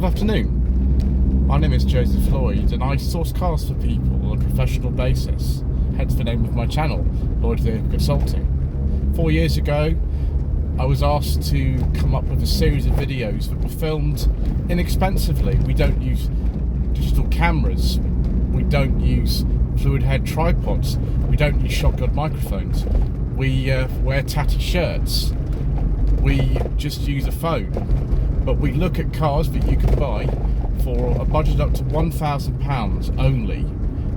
Good afternoon. My name is Joseph Lloyd and I source cars for people on a professional basis, hence the name of my channel, Lloyd Vehicle Consulting. 4 years ago, I was asked to come up with a series of videos that were filmed inexpensively. We don't use digital cameras, we don't use fluid head tripods, we don't use shotgun microphones, we wear tatty shirts, we just use a phone. But we look at cars that you can buy for a budget up to £1,000 only,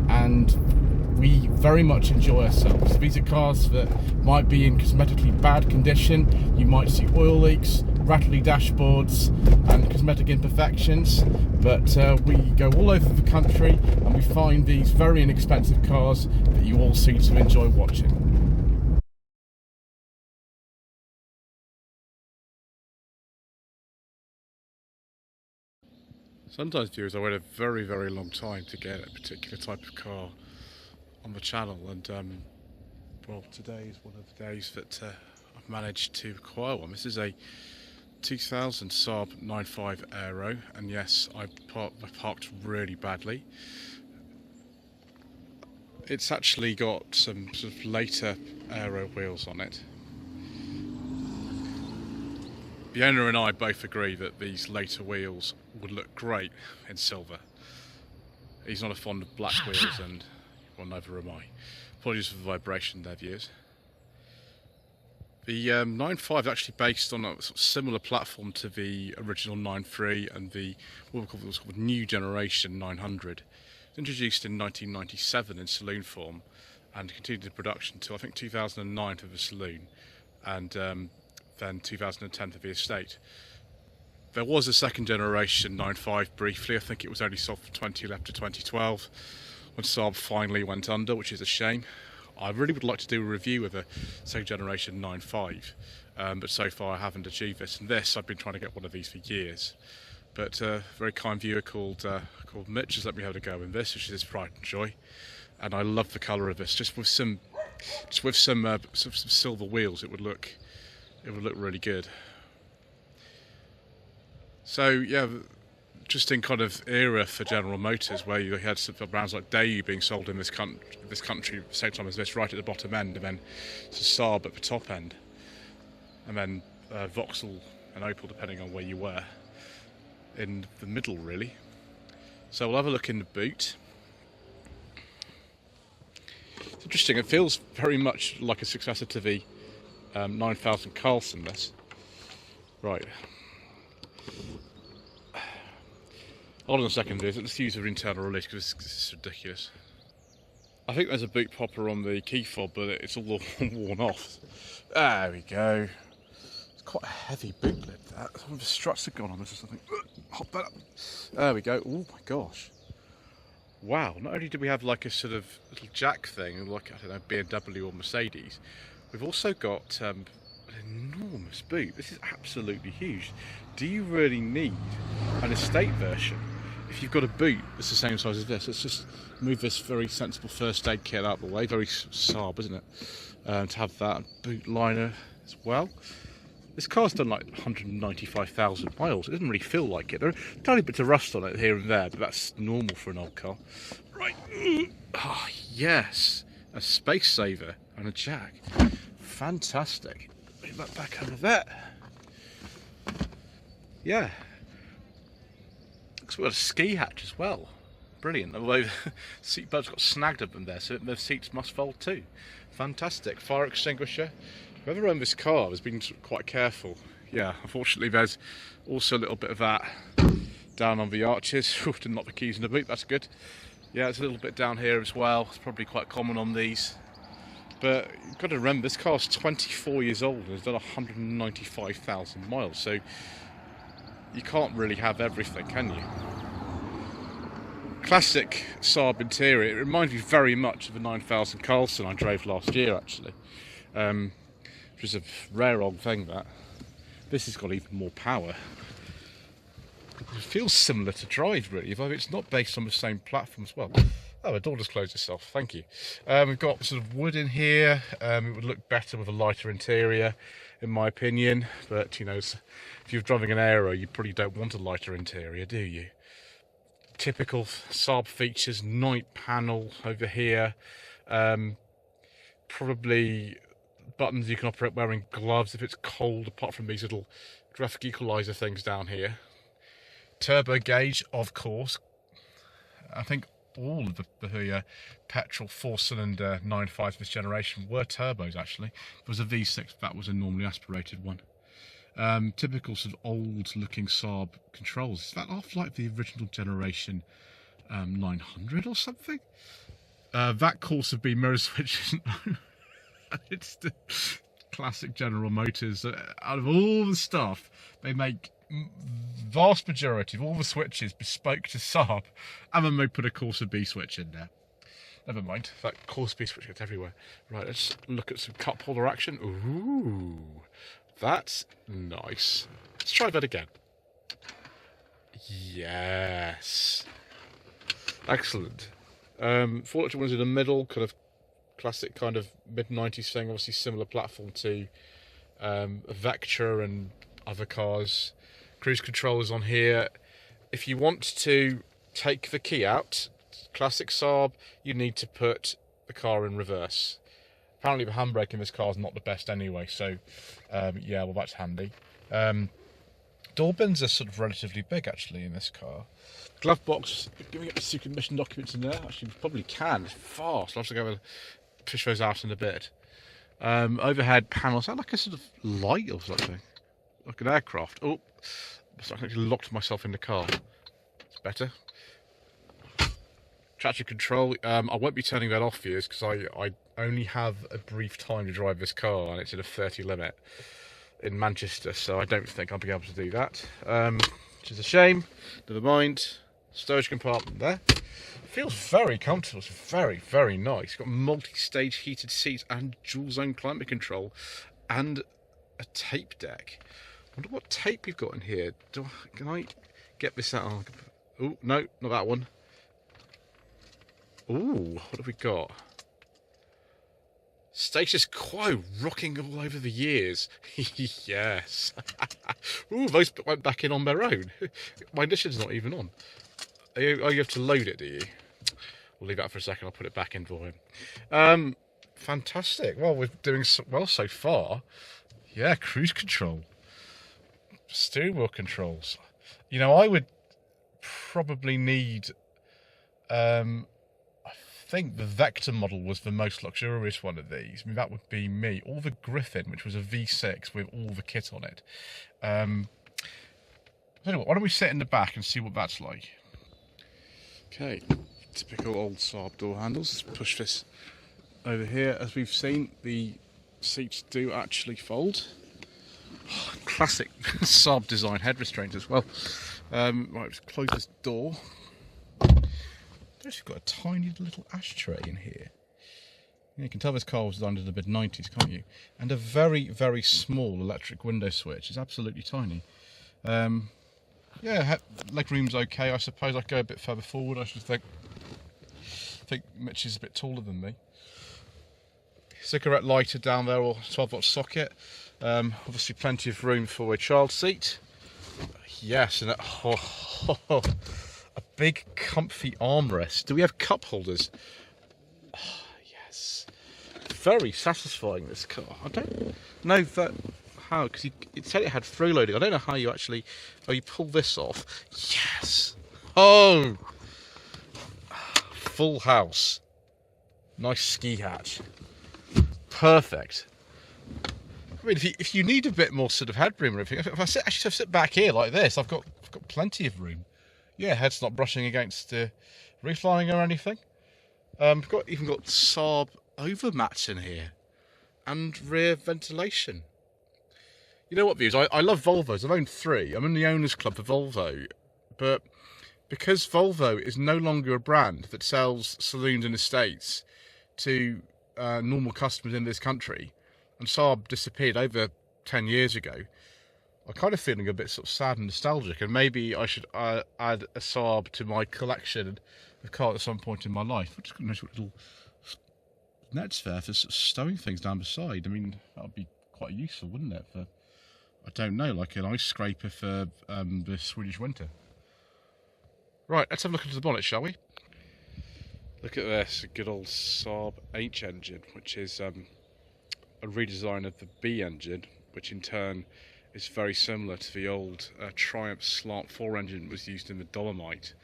and we very much enjoy ourselves. These are cars that might be in cosmetically bad condition. You might see oil leaks, rattly dashboards and cosmetic imperfections, but we go all over the country and we find these very inexpensive cars that you all seem to enjoy watching. Sometimes, viewers, I wait a very, very long time to get a particular type of car on the channel, and well, today is one of the days that I've managed to acquire one. This is a 2000 Saab 9.5 Aero, and yes, I parked really badly. It's actually got some sort of later Aero wheels on it. The owner and I both agree that these later wheels would look great in silver. He's not a fond of black wheels, and well, neither am I. Apologies for the vibration there, viewers. The 9.5 is actually based on a sort of similar platform to the original 9.3 and the what we call the new generation 900. Introduced in 1997 in saloon form and continued in production until I think 2009 for the saloon, and then 2010 for the estate. There was a second generation 9.5 briefly. I think it was only sold from 2011 to 2012 when Saab finally went under, which is a shame. I really would like to do a review of a second generation 9.5, but so far I haven't achieved this. And this, I've been trying to get one of these for years. But a very kind viewer called Mitch has let me have a go in this, which is his pride and joy. And I love the colour of this. Just with some silver wheels, it would look really good. So yeah, interesting kind of era for General Motors, where you had some brands like Daewoo being sold in this country at the same time as this, right at the bottom end, and then Saab at the top end, and then Vauxhall and Opel, depending on where you were, in the middle really. So we'll have a look in the boot. It's interesting, it feels very much like a successor to the 9000 Carlson, this. Right. Hold on a second, let's use the internal release because this is ridiculous. I think there's a boot popper on the key fob, but it's all worn off. There we go. It's quite a heavy boot lid, that. Some of the struts have gone on this or something. Hop that up. There we go. Oh my gosh. Wow, not only do we have like a sort of little jack thing, like, I don't know, BMW or Mercedes, we've also got an enormous boot. This is absolutely huge. Do you really need an estate version if you've got a boot that's the same size as this? Let's just move this very sensible first aid kit out of the way. Very Saab, isn't it? To have that boot liner as well. This car's done like 195,000 miles. It doesn't really feel like it. There are tiny bits of rust on it here and there, but that's normal for an old car. Right. Oh, yes. A space saver and a jack. Fantastic. Move that back over there. Yeah. Looks like we've got a ski hatch as well. Brilliant. Although the seat belts got snagged up in there, so the seats must fold too. Fantastic. Fire extinguisher. Whoever owned this car has been quite careful. Yeah, unfortunately there's also a little bit of that down on the arches. Didn't knock the keys in the boot, that's good. Yeah, there's a little bit down here as well. It's probably quite common on these. But you've got to remember, this car's 24 years old and has done 195,000 miles, so you can't really have everything, can you? Classic Saab interior. It reminds me very much of the 9000 Carlson I drove last year, actually. Which is a rare old thing, that. This has got even more power. It feels similar to drive, really, although it's not based on the same platform as well. Oh, the door just closed itself. Thank you. We've got sort of wood in here. It would look better with a lighter interior, in my opinion. But, you know, if you're driving an Aero, you probably don't want a lighter interior, do you? Typical Saab features, night panel over here. Probably buttons you can operate wearing gloves if it's cold, apart from these little graphic equalizer things down here. Turbo gauge, of course. I think all of the petrol 4-cylinder 9.5 this generation were turbos, actually. There was a V6, that was a normally aspirated one. Typical sort of old looking Saab controls. Is that off like the original generation 900 or something? That course of being mirror switches. It's the classic General Motors. Out of all the stuff, they make vast majority of all the switches bespoke to Saab, and then they put a Corsa B switch in there. Never mind, that Corsa B switch gets everywhere. Right, let's look at some cup holder action. Ooh, that's nice. Let's try that again. Yes. Excellent. Fortunate ones in the middle, kind of classic kind of mid-90s thing, obviously similar platform to Vectra and other cars. Cruise control is on here. If you want to take the key out, classic Saab, you need to put the car in reverse. Apparently the handbrake in this car is not the best anyway, so yeah, well that's handy. Door bins are sort of relatively big actually in this car. Glove box, can we get the secret mission documents in there? Actually, we probably can. It's fast. I'll have to go and push those out in a bit. Overhead panels, sound like a sort of light or something, like an aircraft. Oh, I actually locked myself in the car. It's better. Traction control. I won't be turning that off for you because I only have a brief time to drive this car and it's at a 30 limit in Manchester, so I don't think I'll be able to do that. Which is a shame. Never mind. Storage compartment there. Feels very comfortable. It's very, very nice. Got multi-stage heated seats and dual zone climate control and a tape deck. I wonder what tape you've got in here. Can I get this out? Oh, no, not that one. Ooh, what have we got? Status quo, rocking all over the years. Yes. Ooh, those went back in on their own. My ignition's not even on. Oh, you have to load it, do you? We'll leave that for a second. I'll put it back in for him. Fantastic. Well, we're doing well so far. Yeah, cruise control. Steering wheel controls. You know, I would probably need... I think the Vector model was the most luxurious one of these. I mean, that would be me. Or the Griffin, which was a V6 with all the kit on it. Anyway, why don't we sit in the back and see what that's like? Okay, typical old Saab door handles. Let's push this over here. As we've seen, the seats do actually fold. Oh, classic Saab design head restraint as well. Right, let's close this door. You've got a tiny little ashtray in here. You can tell this car was designed in the mid-90s, can't you? And a very, very small electric window switch. It's absolutely tiny. Yeah, leg room's okay. I suppose I'd go a bit further forward, I should think. I think Mitch is a bit taller than me. Cigarette lighter down there, or 12-volt socket. Obviously plenty of room for a child seat. Yes, and a big comfy armrest. Do we have cup holders? Oh, yes. Very satisfying, this car. I don't know how, because it said it had through loading. I don't know how you actually... Oh, you pull this off. Yes. Oh! Full house. Nice ski hatch. Perfect. I mean, if you need a bit more sort of headroom or everything, if I sit back here like this, I've got plenty of room. Yeah, head's not brushing against the roof lining or anything. I've even got Saab overmats in here and rear ventilation. You know what, views? I love Volvos. I've owned 3. I'm in the owners club for Volvo, but because Volvo is no longer a brand that sells saloons and estates to normal customers in this country, and Saab disappeared over 10 years ago, I'm kind of feeling a bit sort of sad and nostalgic, and maybe I should add a Saab to my collection of cars at some point in my life. I'm just going to notice what little nets there for sort of stowing things down the side. I mean, that would be quite useful, wouldn't it? For, I don't know, like an ice scraper for the Swedish winter. Right, let's have a look into the bonnet, shall we? Look at this, a good old Saab H engine, which is a redesign of the B engine, which in turn is very similar to the old Triumph Slant 4 engine that was used in the Dolomite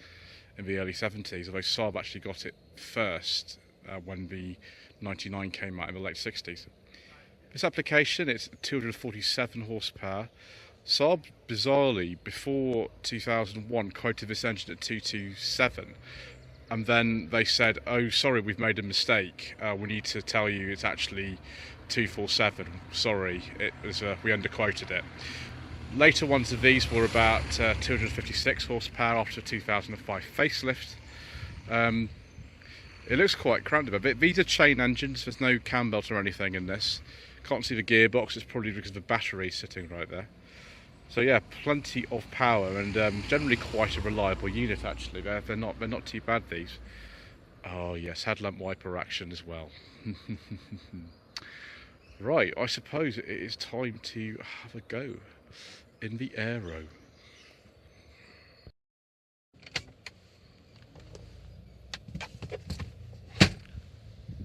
in the early 70s, although Saab actually got it first when the 99 came out in the late 60s. This application, it's 247 horsepower. Saab, bizarrely, before 2001, quoted this engine at 227, and then they said, oh, sorry, we've made a mistake. We need to tell you it's actually 247. Sorry, it was, we underquoted it. Later ones of these were about 256 horsepower after 2005 facelift. It looks quite cramped a bit. These are chain engines, there's no cam belt or anything in this. Can't see the gearbox, it's probably because the battery's sitting right there. So yeah, plenty of power, and generally quite a reliable unit actually. They're not too bad, these. Oh yes, headlamp wiper action as well. Right, I suppose it is time to have a go in the Aero.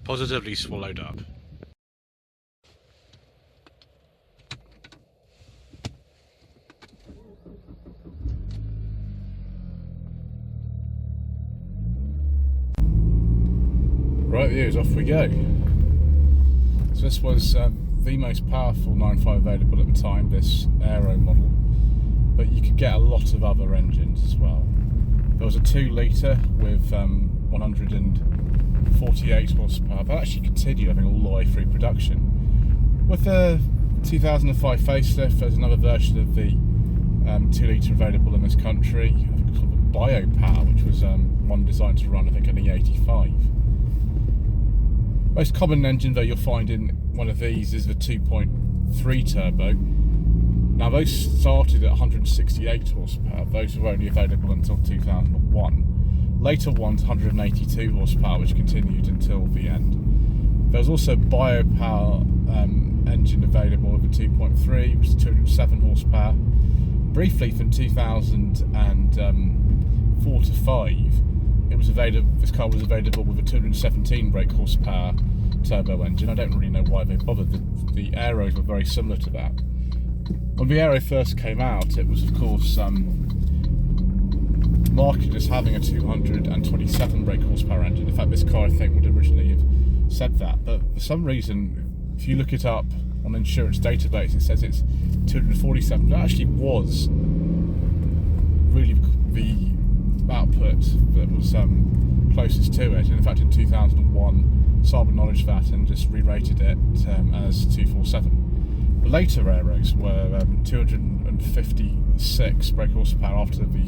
Positively swallowed up. Right, viewers, off we go. So this was the most powerful 9.5 available at the time, this Aero model, but you could get a lot of other engines as well. There was a 2 litre with 148 horsepower, that actually continued, I think, all the way through production. With the 2005 facelift, there's another version of the 2 litre available in this country, I think it's called the Bio Power, which was one designed to run, I think, an E85. Most common engine though you'll find in one of these is the 2.3 turbo. Now those started at 168 horsepower, those were only available until 2001. Later ones 182 horsepower, which continued until the end. There was also a biopower engine available with a 2.3, which is 207 horsepower. Briefly from 2004 to 5, it was available. This car was available with a 217 brake horsepower turbo engine. I don't really know why they bothered. The Aeros were very similar to that. When the Aero first came out, it was of course marketed as having a 227 brake horsepower engine. In fact, this car I think would originally have said that, but for some reason, if you look it up on the insurance database, it says it's 247. That actually was really the output that was closest to it, and in fact in 2001 Saab acknowledged that and just re-rated it as 247. The later Aeros were 256 brake horsepower after the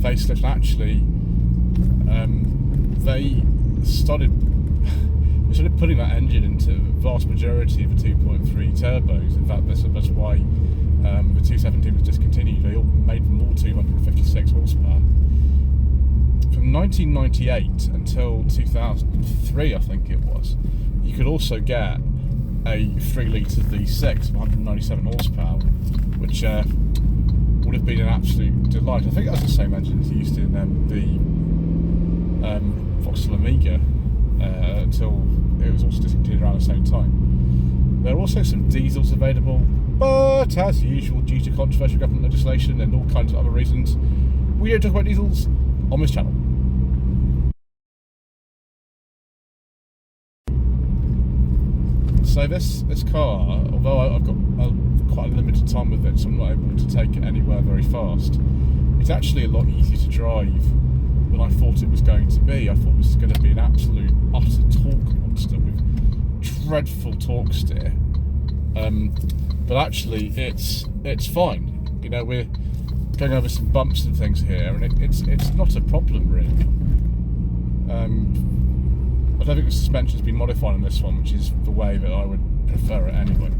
facelift. Actually they started putting that engine into the vast majority of the 2.3 turbos. In fact, that's why the 217 was discontinued. They all made them all 256 horsepower. From 1998 until 2003, I think it was, you could also get a 3 litre V6 of 197 horsepower, which would have been an absolute delight. I think that's the same engine that's used in the Vauxhall Amiga until it was also discontinued around the same time. There are also some diesels available, but as usual, due to controversial government legislation and all kinds of other reasons, we don't talk about diesels on this channel. So this car, although I've got quite a limited time with it, so I'm not able to take it anywhere very fast, it's actually a lot easier to drive than I thought it was going to be. I thought this was going to be an absolute utter torque monster with dreadful torque steer, but actually it's fine. You know, we're going over some bumps and things here, and it's not a problem really. I don't think the suspension's been modified on this one, which is the way that I would prefer it anyway.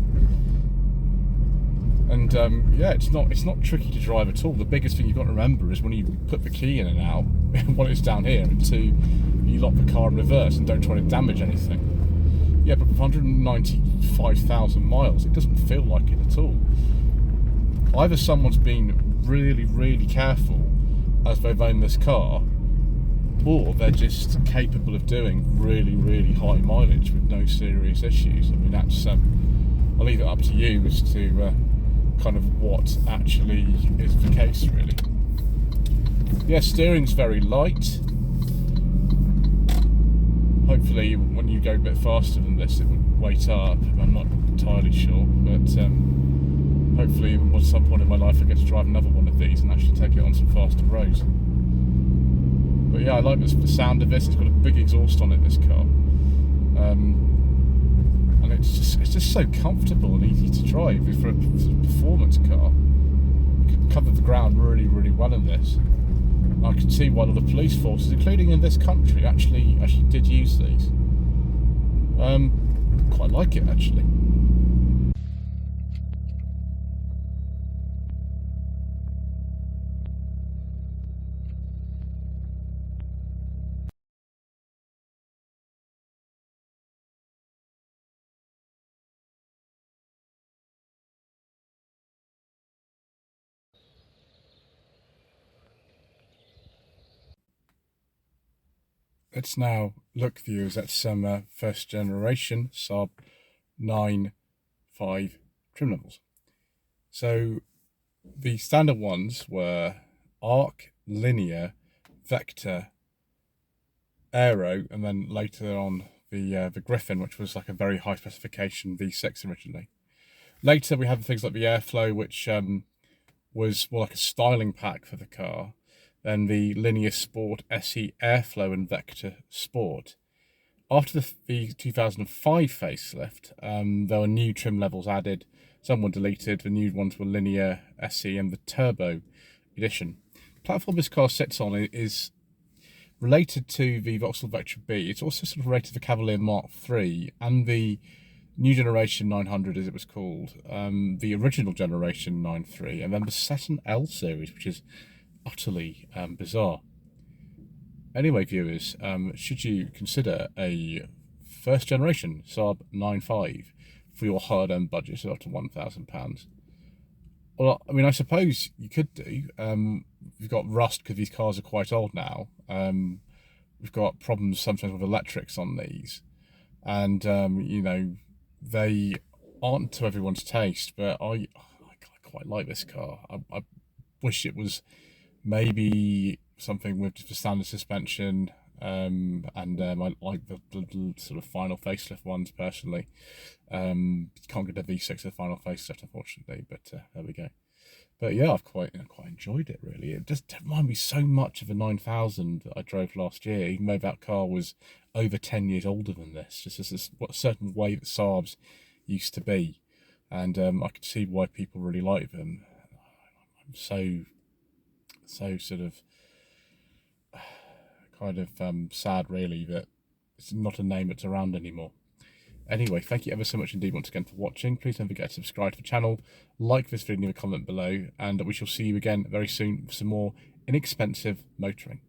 And yeah, it's not tricky to drive at all. The biggest thing you've got to remember is when you put the key in and out, one, it's down here, and two, you lock the car in reverse and don't try to damage anything. Yeah, but for 195,000 miles, it doesn't feel like it at all. Either someone's been really, really careful as they've owned this car, or they're just capable of doing really, really high mileage with no serious issues. I mean, that's I'll leave it up to you as to kind of what actually is the case, really. Yeah, steering's very light. Hopefully when you go a bit faster than this it would weight up. I'm not entirely sure, but hopefully at some point in my life I get to drive another one of these and actually take it on some faster roads. But yeah, I like the sound of this. It's got a big exhaust on it, this car. And it's just so comfortable and easy to drive for a performance car. You can cover the ground really, really well in this. And I can see why a lot of police forces, including in this country, actually did use these. Quite like it, actually. Let's now look, viewers, at some first generation Saab 9.5 trim levels. So the standard ones were Arc, Linear, Vector, Aero, and then later on the Griffin, which was like a very high specification V6 originally. Later we had things like the Airflow, which was more like a styling pack for the car. Then the Linear Sport SE Airflow and Vector Sport. After the 2005 facelift, there were new trim levels added. Some were deleted. The new ones were Linear, SE, and the Turbo edition. The platform this car sits on is related to the Vauxhall Vectra B. It's also sort of related to the Cavalier Mark III and the new generation 900, as it was called, the original generation 9.3, and then the Saturn L series, which is utterly bizarre. Anyway, viewers, should you consider a first generation Saab 9.5 for your hard-earned budget of up to £1,000? Well, I mean, I suppose you could do. We've got rust because these cars are quite old now. We've got problems sometimes with electrics on these, and you know, they aren't to everyone's taste. But I quite like this car. I wish it was maybe something with just a standard suspension, and I like the sort of final facelift ones personally. Can't get a V6 of the final facelift, unfortunately, but there we go. But yeah, I've quite enjoyed it, really. It just reminded me so much of a 9000 that I drove last year, even though that car was over 10 years older than this. Just as a certain way that Saabs used to be, and I could see why people really like them. I'm so sort of kind of sad, really, that it's not a name that's around anymore. Anyway, thank you ever so much indeed once again for watching. Please don't forget to subscribe to the channel, like this video, leave a comment below, and we shall see you again very soon for some more inexpensive motoring.